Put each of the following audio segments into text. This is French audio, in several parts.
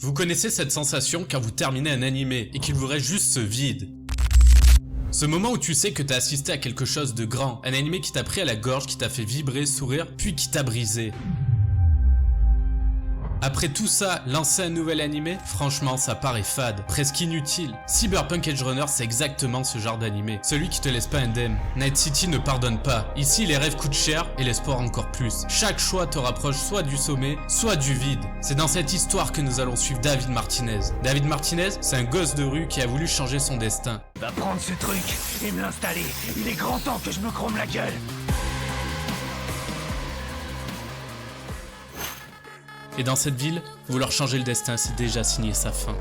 Vous connaissez cette sensation quand vous terminez un animé et qu'il vous reste juste ce vide. Ce moment où tu sais que t'as assisté à quelque chose de grand, un animé qui t'a pris à la gorge, qui t'a fait vibrer, sourire, puis qui t'a brisé. Après tout ça, lancer un nouvel animé, franchement ça paraît fade, presque inutile. Cyberpunk Edge Runner c'est exactement ce genre d'animé, celui qui te laisse pas indemne. Night City ne pardonne pas, ici les rêves coûtent cher et l'espoir encore plus. Chaque choix te rapproche soit du sommet, soit du vide. C'est dans cette histoire que nous allons suivre David Martinez. David Martinez, c'est un gosse de rue qui a voulu changer son destin. Va prendre ce truc et me l'installer, il est grand temps que je me chrome la gueule. Et dans cette ville, vouloir changer le destin, c'est déjà signer sa fin.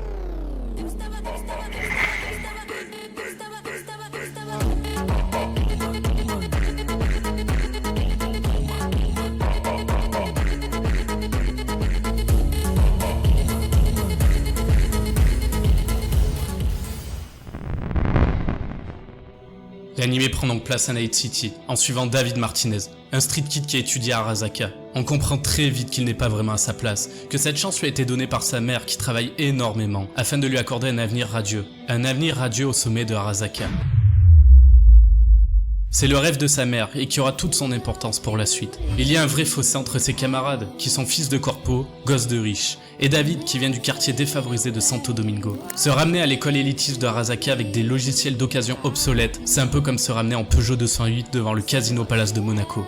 L'animé prend donc place à Night City, en suivant David Martinez, un street kid qui a étudié à Arasaka. On comprend très vite qu'il n'est pas vraiment à sa place, que cette chance lui a été donnée par sa mère qui travaille énormément, afin de lui accorder un avenir radieux au sommet de Arasaka. C'est le rêve de sa mère et qui aura toute son importance pour la suite. Il y a un vrai fossé entre ses camarades, qui sont fils de corpo, gosses de riches, et David qui vient du quartier défavorisé de Santo Domingo. Se ramener à l'école élitiste de Arasaka avec des logiciels d'occasion obsolètes, c'est un peu comme se ramener en Peugeot 208 devant le Casino Palace de Monaco.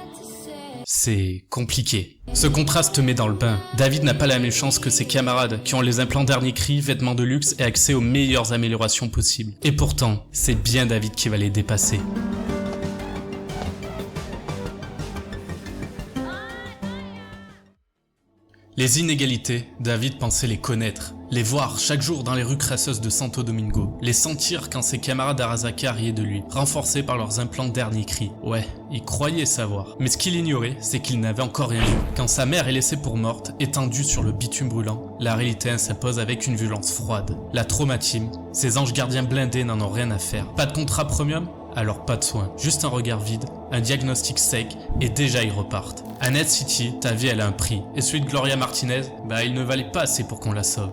C'est compliqué. Ce contraste te met dans le bain. David n'a pas la même chance que ses camarades, qui ont les implants dernier cri, vêtements de luxe et accès aux meilleures améliorations possibles. Et pourtant, c'est bien David qui va les dépasser. Les inégalités, David pensait les connaître, les voir chaque jour dans les rues crasseuses de Santo Domingo, les sentir quand ses camarades d'Arasaka riaient de lui, renforcés par leurs implants dernier cri. Ouais, il croyait savoir. Mais ce qu'il ignorait, c'est qu'il n'avait encore rien vu. Quand sa mère est laissée pour morte, étendue sur le bitume brûlant, la réalité s'impose avec une violence froide. La traumatime, ses anges gardiens blindés n'en ont rien à faire. Pas de contrat premium ? Alors pas de soins, juste un regard vide, un diagnostic sec et déjà ils repartent. À Night City, ta vie elle a un prix, et celui de Gloria Martinez, il ne valait pas assez pour qu'on la sauve.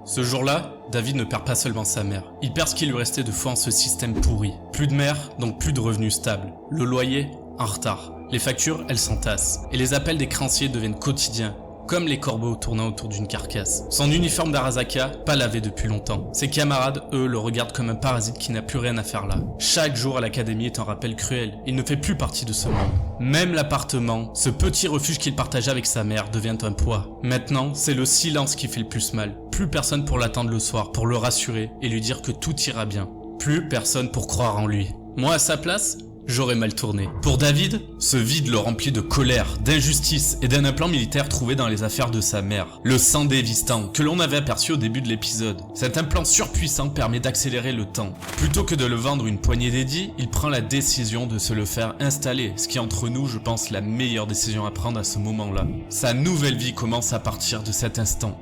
Ce jour-là, David ne perd pas seulement sa mère, il perd ce qui lui restait de foi en ce système pourri. Plus de mère, donc plus de revenus stables. Le loyer, en retard. Les factures, elles s'entassent, et les appels des créanciers deviennent quotidiens. Comme les corbeaux tournant autour d'une carcasse. Son uniforme d'Arasaka, pas lavé depuis longtemps. Ses camarades, eux, le regardent comme un parasite qui n'a plus rien à faire là. Chaque jour à l'académie est un rappel cruel. Il ne fait plus partie de ce monde. Même l'appartement, ce petit refuge qu'il partageait avec sa mère, devient un poids. Maintenant, c'est le silence qui fait le plus mal. Plus personne pour l'attendre le soir, pour le rassurer et lui dire que tout ira bien. Plus personne pour croire en lui. Moi, à sa place, j'aurais mal tourné. Pour David, ce vide le remplit de colère, d'injustice et d'un implant militaire trouvé dans les affaires de sa mère. Le Sandé Vistant, que l'on avait aperçu au début de l'épisode. Cet implant surpuissant permet d'accélérer le temps. Plutôt que de le vendre une poignée d'édits, il prend la décision de se le faire installer, ce qui est entre nous, je pense, la meilleure décision à prendre à ce moment-là. Sa nouvelle vie commence à partir de cet instant.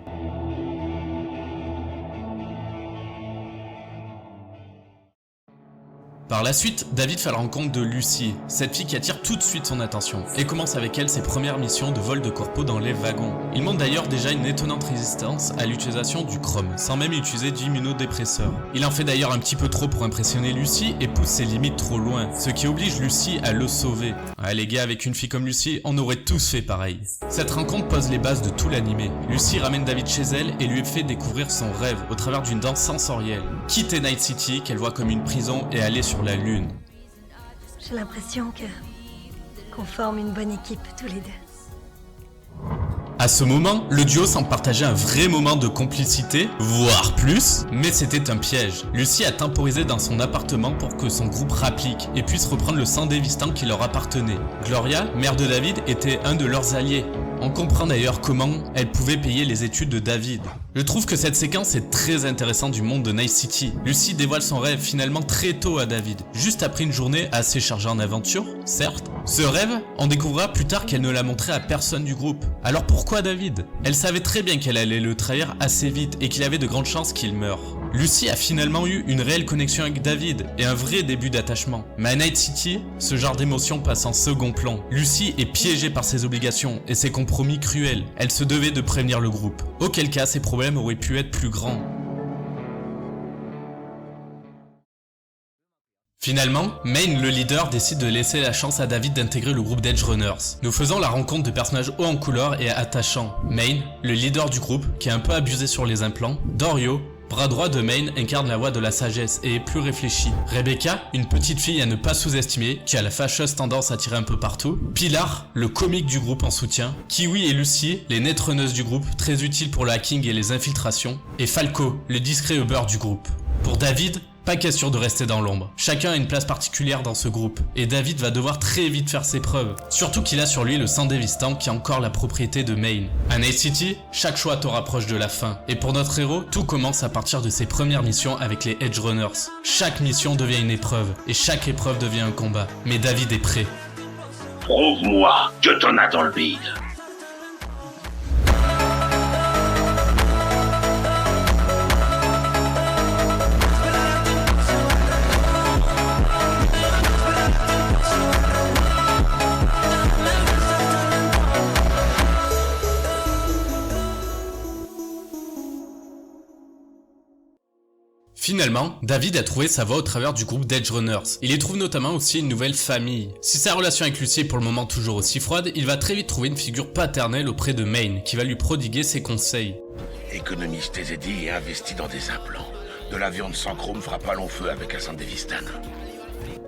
Par la suite, David fait la rencontre de Lucy, cette fille qui attire tout de suite son attention, et commence avec elle ses premières missions de vol de corpo dans les wagons. Il montre d'ailleurs déjà une étonnante résistance à l'utilisation du chrome, sans même utiliser d'immunodépresseur. Il en fait d'ailleurs un petit peu trop pour impressionner Lucy et pousse ses limites trop loin, ce qui oblige Lucy à le sauver. Ouais, les gars, avec une fille comme Lucy, on aurait tous fait pareil. Cette rencontre pose les bases de tout l'animé. Lucy ramène David chez elle et lui fait découvrir son rêve au travers d'une danse sensorielle. Quitter Night City, qu'elle voit comme une prison, et aller sur la lune. J'ai l'impression qu'on forme une bonne équipe tous les deux. À ce moment, le duo semble partager un vrai moment de complicité, voire plus, mais c'était un piège. Lucy a temporisé dans son appartement pour que son groupe rapplique et puisse reprendre le Sandé Vistant qui leur appartenait. Gloria, mère de David, était un de leurs alliés. On comprend d'ailleurs comment elle pouvait payer les études de David. Je trouve que cette séquence est très intéressante du monde de Night City. Lucy dévoile son rêve finalement très tôt à David, juste après une journée assez chargée en aventure, certes. Ce rêve, on découvrira plus tard qu'elle ne l'a montré à personne du groupe. Alors pourquoi David ? Elle savait très bien qu'elle allait le trahir assez vite et qu'il avait de grandes chances qu'il meure. Lucy a finalement eu une réelle connexion avec David et un vrai début d'attachement. Mais à Night City, ce genre d'émotion passe en second plan. Lucy est piégée par ses obligations et ses compromis cruels. Elle se devait de prévenir le groupe. Auquel cas, ses problèmes auraient pu être plus grands. Finalement, Maine, le leader, décide de laisser la chance à David d'intégrer le groupe d'Edge Runners. Nous faisons la rencontre de personnages hauts en couleur et attachants. Maine, le leader du groupe, qui est un peu abusé sur les implants. Dorio, bras droit de Maine, incarne la voix de la sagesse et est plus réfléchi. Rebecca, une petite fille à ne pas sous-estimer, qui a la fâcheuse tendance à tirer un peu partout. Pilar, le comique du groupe en soutien. Kiwi et Lucy, les netrunneuses du groupe, très utiles pour le hacking et les infiltrations. Et Falco, le discret hubber du groupe. Pour David, pas question de rester dans l'ombre. Chacun a une place particulière dans ce groupe, et David va devoir très vite faire ses preuves. Surtout qu'il a sur lui le sang dévastant qui est encore la propriété de Maine. À Night City, chaque choix te rapproche de la fin. Et pour notre héros, tout commence à partir de ses premières missions avec les Edge Runners. Chaque mission devient une épreuve, et chaque épreuve devient un combat. Mais David est prêt. Prouve-moi que t'en as dans le bide. Finalement, David a trouvé sa voie au travers du groupe d'Edge Runners. Il y trouve notamment aussi une nouvelle famille. Si sa relation avec Lucy est pour le moment toujours aussi froide, il va très vite trouver une figure paternelle auprès de Maine, qui va lui prodiguer ses conseils. Économise tes édits et investis dans des implants. De la viande sans chrome fera pas long feu avec un Sandevistan.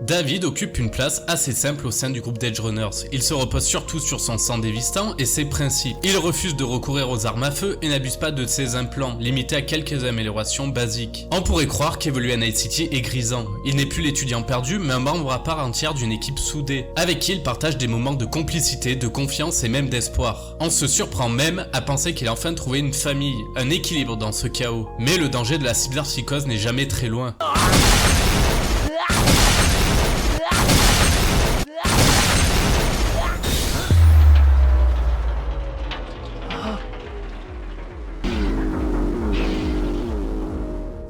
David occupe une place assez simple au sein du groupe d'Edge Runners. Il se repose surtout sur son sang dévastant et ses principes. Il refuse de recourir aux armes à feu et n'abuse pas de ses implants, limité à quelques améliorations basiques. On pourrait croire qu'évoluer à Night City est grisant. Il n'est plus l'étudiant perdu, mais un membre à part entière d'une équipe soudée, avec qui il partage des moments de complicité, de confiance et même d'espoir. On se surprend même à penser qu'il a enfin trouvé une famille, un équilibre dans ce chaos. Mais le danger de la cyberpsychose n'est jamais très loin.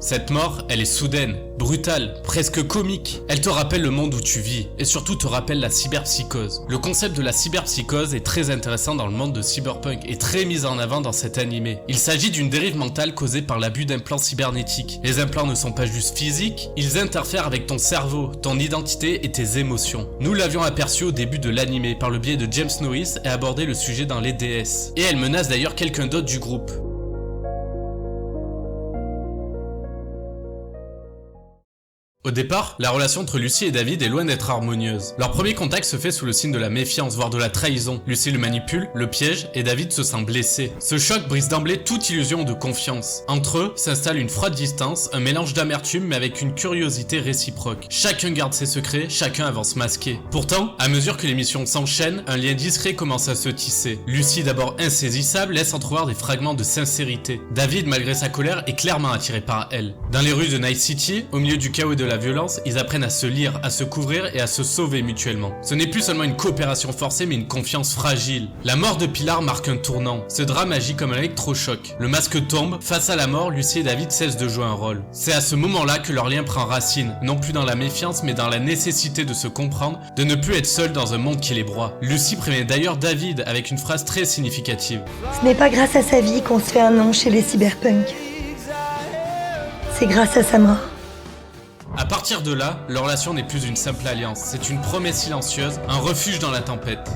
Cette mort, elle est soudaine, brutale, presque comique. Elle te rappelle le monde où tu vis, et surtout te rappelle la cyberpsychose. Le concept de la cyberpsychose est très intéressant dans le monde de Cyberpunk et très mis en avant dans cet animé. Il s'agit d'une dérive mentale causée par l'abus d'implants cybernétiques. Les implants ne sont pas juste physiques, ils interfèrent avec ton cerveau, ton identité et tes émotions. Nous l'avions aperçu au début de l'animé par le biais de James Norris et abordé le sujet dans les DS. Et elle menace d'ailleurs quelqu'un d'autre du groupe. Au départ, la relation entre Lucy et David est loin d'être harmonieuse. Leur premier contact se fait sous le signe de la méfiance, voire de la trahison. Lucy le manipule, le piège, et David se sent blessé. Ce choc brise d'emblée toute illusion de confiance. Entre eux s'installe une froide distance, un mélange d'amertume mais avec une curiosité réciproque. Chacun garde ses secrets, chacun avance masqué. Pourtant, à mesure que les missions s'enchaînent, un lien discret commence à se tisser. Lucy, d'abord insaisissable, laisse entrevoir des fragments de sincérité. David, malgré sa colère, est clairement attiré par elle. Dans les rues de Night City, au milieu du chaos et de la violence, ils apprennent à se lire, à se couvrir et à se sauver mutuellement. Ce n'est plus seulement une coopération forcée mais une confiance fragile. La mort de Pilar marque un tournant. Ce drame agit comme un électrochoc. Le masque tombe, face à la mort, Lucy et David cessent de jouer un rôle. C'est à ce moment-là que leur lien prend racine, non plus dans la méfiance mais dans la nécessité de se comprendre, de ne plus être seul dans un monde qui les broie. Lucy prévient d'ailleurs David avec une phrase très significative. Ce n'est pas grâce à sa vie qu'on se fait un nom chez les cyberpunks. C'est grâce à sa mort. À partir de là, leur relation n'est plus une simple alliance, c'est une promesse silencieuse, un refuge dans la tempête.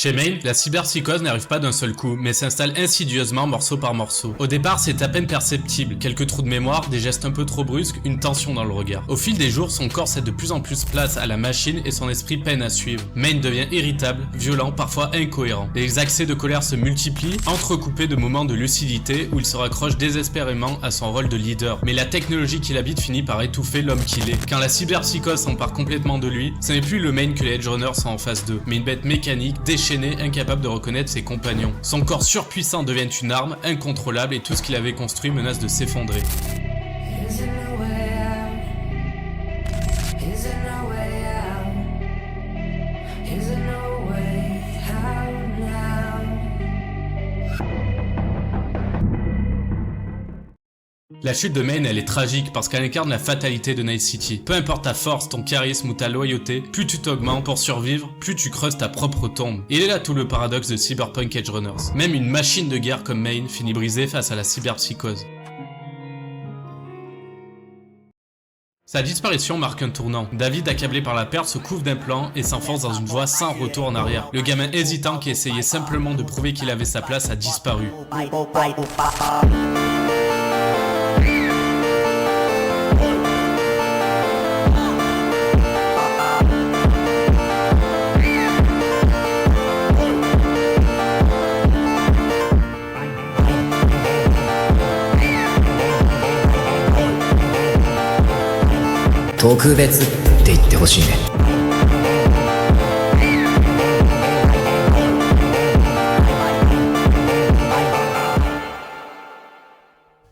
Chez Maine, la cyberpsychose n'arrive pas d'un seul coup, mais s'installe insidieusement morceau par morceau. Au départ, c'est à peine perceptible, quelques trous de mémoire, des gestes un peu trop brusques, une tension dans le regard. Au fil des jours, son corps cède de plus en plus place à la machine et son esprit peine à suivre. Maine devient irritable, violent, parfois incohérent. Les accès de colère se multiplient, entrecoupés de moments de lucidité où il se raccroche désespérément à son rôle de leader. Mais la technologie qu'il habite finit par étouffer l'homme qu'il est. Quand la cyberpsychose s'empare complètement de lui, ce n'est plus le Maine que les Edge Runners sont en face d'eux, mais une bête mécanique, déchirée déchaîné, incapable de reconnaître ses compagnons. Son corps surpuissant devient une arme, incontrôlable, et tout ce qu'il avait construit menace de s'effondrer. La chute de Maine, elle est tragique parce qu'elle incarne la fatalité de Night City. Peu importe ta force, ton charisme ou ta loyauté, plus tu t'augmentes pour survivre, plus tu creuses ta propre tombe. Il est là tout le paradoxe de Cyberpunk Edge Runners. Même une machine de guerre comme Maine finit brisée face à la cyberpsychose. Sa disparition marque un tournant. David, accablé par la perte, se couvre d'un plan et s'enfonce dans une voie sans retour en arrière. Le gamin hésitant qui essayait simplement de prouver qu'il avait sa place a disparu. « 特別」って言ってほしいね。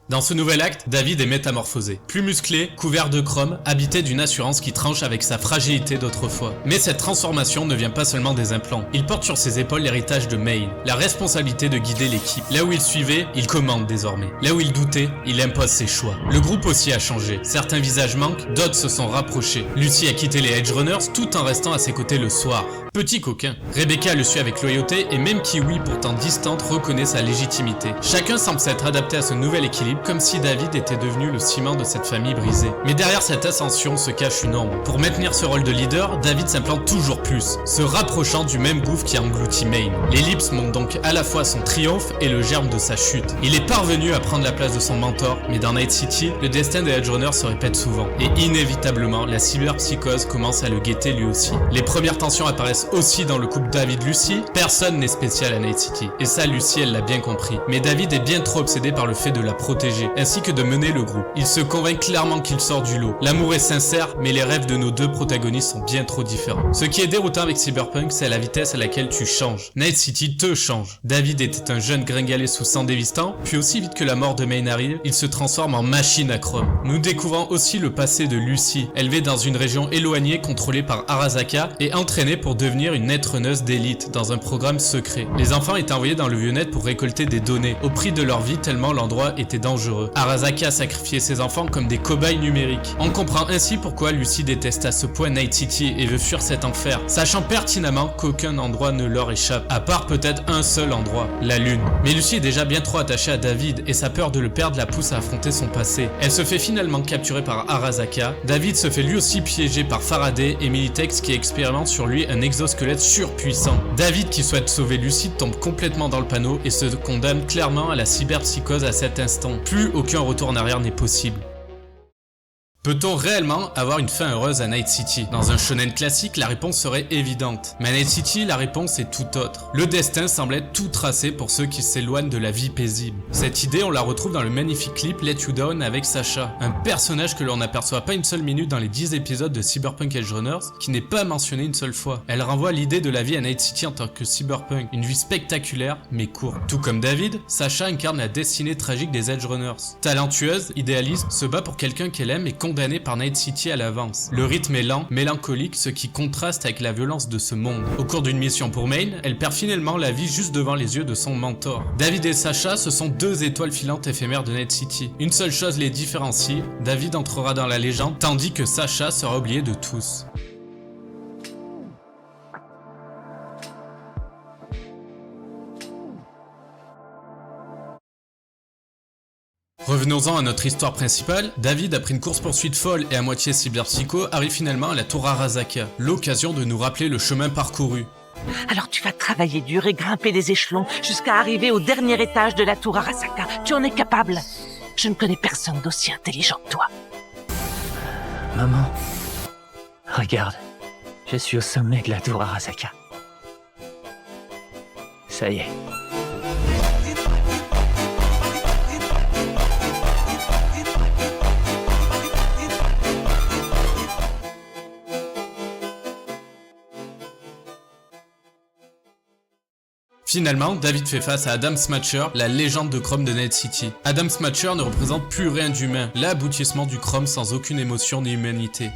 Dans ce nouvel acte, David est métamorphosé. Plus musclé, couvert de chrome, habité d'une assurance qui tranche avec sa fragilité d'autrefois. Mais cette transformation ne vient pas seulement des implants. Il porte sur ses épaules l'héritage de Maine, la responsabilité de guider l'équipe. Là où il suivait, il commande désormais. Là où il doutait, il impose ses choix. Le groupe aussi a changé. Certains visages manquent, d'autres se sont rapprochés. Lucy a quitté les Edge Runners tout en restant à ses côtés le soir. Petit coquin. Rebecca le suit avec loyauté et même Kiwi, pourtant distante, reconnaît sa légitimité. Chacun semble s'être adapté à ce nouvel équilibre, comme si David était devenu le ciment de cette famille brisée. Mais derrière cette ascension se cache une ombre. Pour maintenir ce rôle de leader, David s'implante toujours plus, se rapprochant du même gouffre qui a englouti Maine. L'ellipse montre donc à la fois son triomphe et le germe de sa chute. Il est parvenu à prendre la place de son mentor, mais dans Night City, le destin des Edge Runners se répète souvent. Et inévitablement, la cyberpsychose commence à le guetter lui aussi. Les premières tensions apparaissent aussi dans le couple David-Lucy. Personne n'est spécial à Night City. Et ça, Lucy, elle l'a bien compris. Mais David est bien trop obsédé par le fait de la protéger, ainsi que de mener le groupe. Il se convainc clairement qu'il sort du lot. L'amour est sincère, mais les rêves de nos deux protagonistes sont bien trop différents. Ce qui est déroutant avec Cyberpunk, c'est la vitesse à laquelle tu changes. Night City te change. David était un jeune gringalet sous sang dévastant, puis aussi vite que la mort de Maine arrive, il se transforme en machine à chrome. Nous découvrons aussi le passé de Lucy, élevée dans une région éloignée contrôlée par Arasaka et entraînée pour devenir une netrunneuse d'élite dans un programme secret. Les enfants étaient envoyés dans le Vieux-Net pour récolter des données, au prix de leur vie tellement l'endroit était dangereux. Arasaka a sacrifié ses enfants comme des cobayes numériques. On comprend ainsi pourquoi Lucy déteste à ce point Night City et veut fuir cet enfer, sachant pertinemment qu'aucun endroit ne leur échappe, à part peut-être un seul endroit, la Lune. Mais Lucy est déjà bien trop attachée à David et sa peur de le perdre la pousse à affronter son passé. Elle se fait finalement capturer par Arasaka. David se fait lui aussi piéger par Faraday et Militex qui expérimente sur lui un exosquelette surpuissant. David, qui souhaite sauver Lucy, tombe complètement dans le panneau et se condamne clairement à la cyberpsychose à cet instant. Plus aucun retour en arrière n'est possible. Peut-on réellement avoir une fin heureuse à Night City? Dans un shonen classique, la réponse serait évidente. Mais à Night City, la réponse est tout autre. Le destin semble être tout tracé pour ceux qui s'éloignent de la vie paisible. Cette idée, on la retrouve dans le magnifique clip Let You Down avec Sasha, un personnage que l'on n'aperçoit pas une seule minute dans les 10 épisodes de Cyberpunk Edge Runners, qui n'est pas mentionné une seule fois. Elle renvoie l'idée de la vie à Night City en tant que cyberpunk, une vie spectaculaire mais courte. Tout comme David, Sasha incarne la destinée tragique des Edge Runners. Talentueuse, idéaliste, se bat pour quelqu'un qu'elle aime et condamnée par Night City à l'avance. Le rythme est lent, mélancolique, ce qui contraste avec la violence de ce monde. Au cours d'une mission pour Maine, elle perd finalement la vie juste devant les yeux de son mentor. David et Sasha, ce sont deux étoiles filantes éphémères de Night City. Une seule chose les différencie, David entrera dans la légende, tandis que Sasha sera oublié de tous. Revenons-en à notre histoire principale. David, après une course-poursuite folle et à moitié cyberpsycho, arrive finalement à la tour Arasaka, l'occasion de nous rappeler le chemin parcouru. Alors tu vas travailler dur et grimper des échelons jusqu'à arriver au dernier étage de la tour Arasaka. Tu en es capable. Je ne connais personne d'aussi intelligent que toi. Maman, regarde, je suis au sommet de la tour Arasaka. Ça y est. Finalement, David fait face à Adam Smasher, la légende de Chrome de Night City. Adam Smasher ne représente plus rien d'humain, l'aboutissement du Chrome sans aucune émotion ni humanité.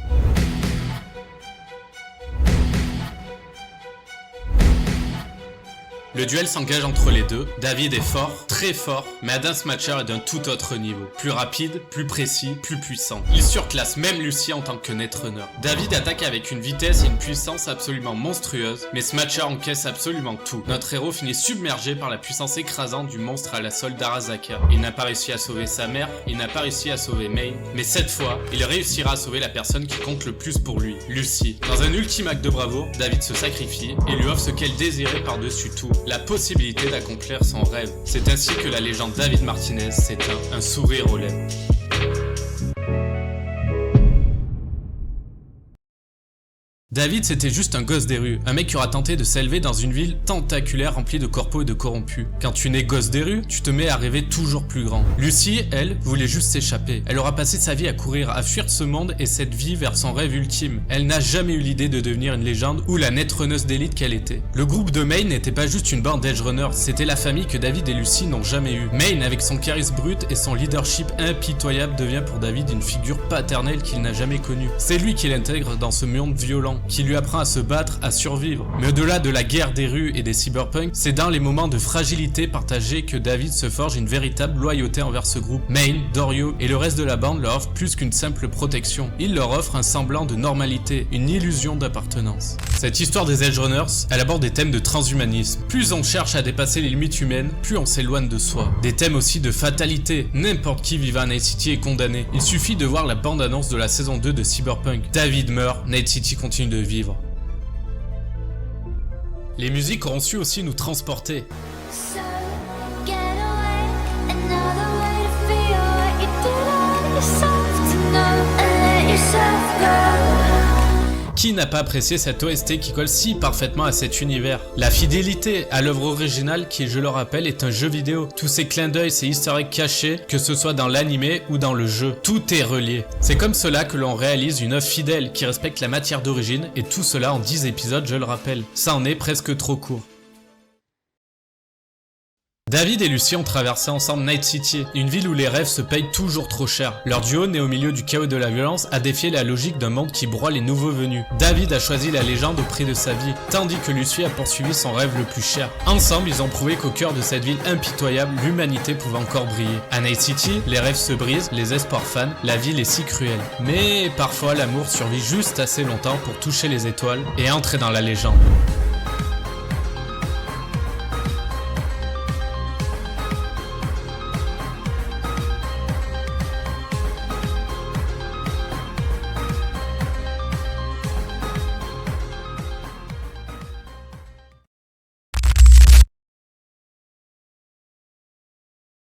Le duel s'engage entre les deux. David est fort, très fort, mais Adam Smasher est d'un tout autre niveau. Plus rapide, plus précis, plus puissant. Il surclasse même Lucy en tant que Netrunner. David attaque avec une vitesse et une puissance absolument monstrueuse, mais Smasher encaisse absolument tout. Notre héros finit submergé par la puissance écrasante du monstre à la solde d'Arasaka. Il n'a pas réussi à sauver sa mère, il n'a pas réussi à sauver May, mais cette fois, il réussira à sauver la personne qui compte le plus pour lui, Lucy. Dans un ultime acte de bravoure, David se sacrifie et lui offre ce qu'elle désirait par-dessus tout. La possibilité d'accomplir son rêve. C'est ainsi que la légende David Martinez s'éteint, un sourire aux lèvres. David, c'était juste un gosse des rues, un mec qui aura tenté de s'élever dans une ville tentaculaire remplie de corpos et de corrompus. Quand tu n'es gosse des rues, tu te mets à rêver toujours plus grand. Lucy, elle, voulait juste s'échapper. Elle aura passé sa vie à courir, à fuir ce monde et cette vie vers son rêve ultime. Elle n'a jamais eu l'idée de devenir une légende ou la netrunneuse d'élite qu'elle était. Le groupe de May n'était pas juste une bande d'edge runners, c'était la famille que David et Lucy n'ont jamais eue. May, avec son charisme brut et son leadership impitoyable, devient pour David une figure paternelle qu'il n'a jamais connue. C'est lui qui l'intègre dans ce monde violent, qui lui apprend à se battre, à survivre. Mais au-delà de la guerre des rues et des cyberpunks, c'est dans les moments de fragilité partagée que David se forge une véritable loyauté envers ce groupe. Maine, Dorio et le reste de la bande leur offrent plus qu'une simple protection. Ils leur offrent un semblant de normalité, une illusion d'appartenance. Cette histoire des Edge Runners, elle aborde des thèmes de transhumanisme. Plus on cherche à dépasser les limites humaines, plus on s'éloigne de soi. Des thèmes aussi de fatalité. N'importe qui vivant à Night City est condamné. Il suffit de voir la bande-annonce de la saison 2 de Cyberpunk. David meurt, Night City continue de vivre. Les musiques auront su aussi nous transporter. Qui n'a pas apprécié cette OST qui colle si parfaitement à cet univers? La fidélité à l'œuvre originale qui, je le rappelle, est un jeu vidéo. Tous ces clins d'œil, ces easter eggs cachés, que ce soit dans l'animé ou dans le jeu, tout est relié. C'est comme cela que l'on réalise une œuvre fidèle qui respecte la matière d'origine et tout cela en 10 épisodes, je le rappelle. Ça en est presque trop court. David et Lucy ont traversé ensemble Night City, une ville où les rêves se payent toujours trop cher. Leur duo, né au milieu du chaos et de la violence, a défié la logique d'un monde qui broie les nouveaux venus. David a choisi la légende au prix de sa vie, tandis que Lucy a poursuivi son rêve le plus cher. Ensemble, ils ont prouvé qu'au cœur de cette ville impitoyable, l'humanité pouvait encore briller. À Night City, les rêves se brisent, les espoirs fanent, la ville est si cruelle. Mais parfois, l'amour survit juste assez longtemps pour toucher les étoiles et entrer dans la légende.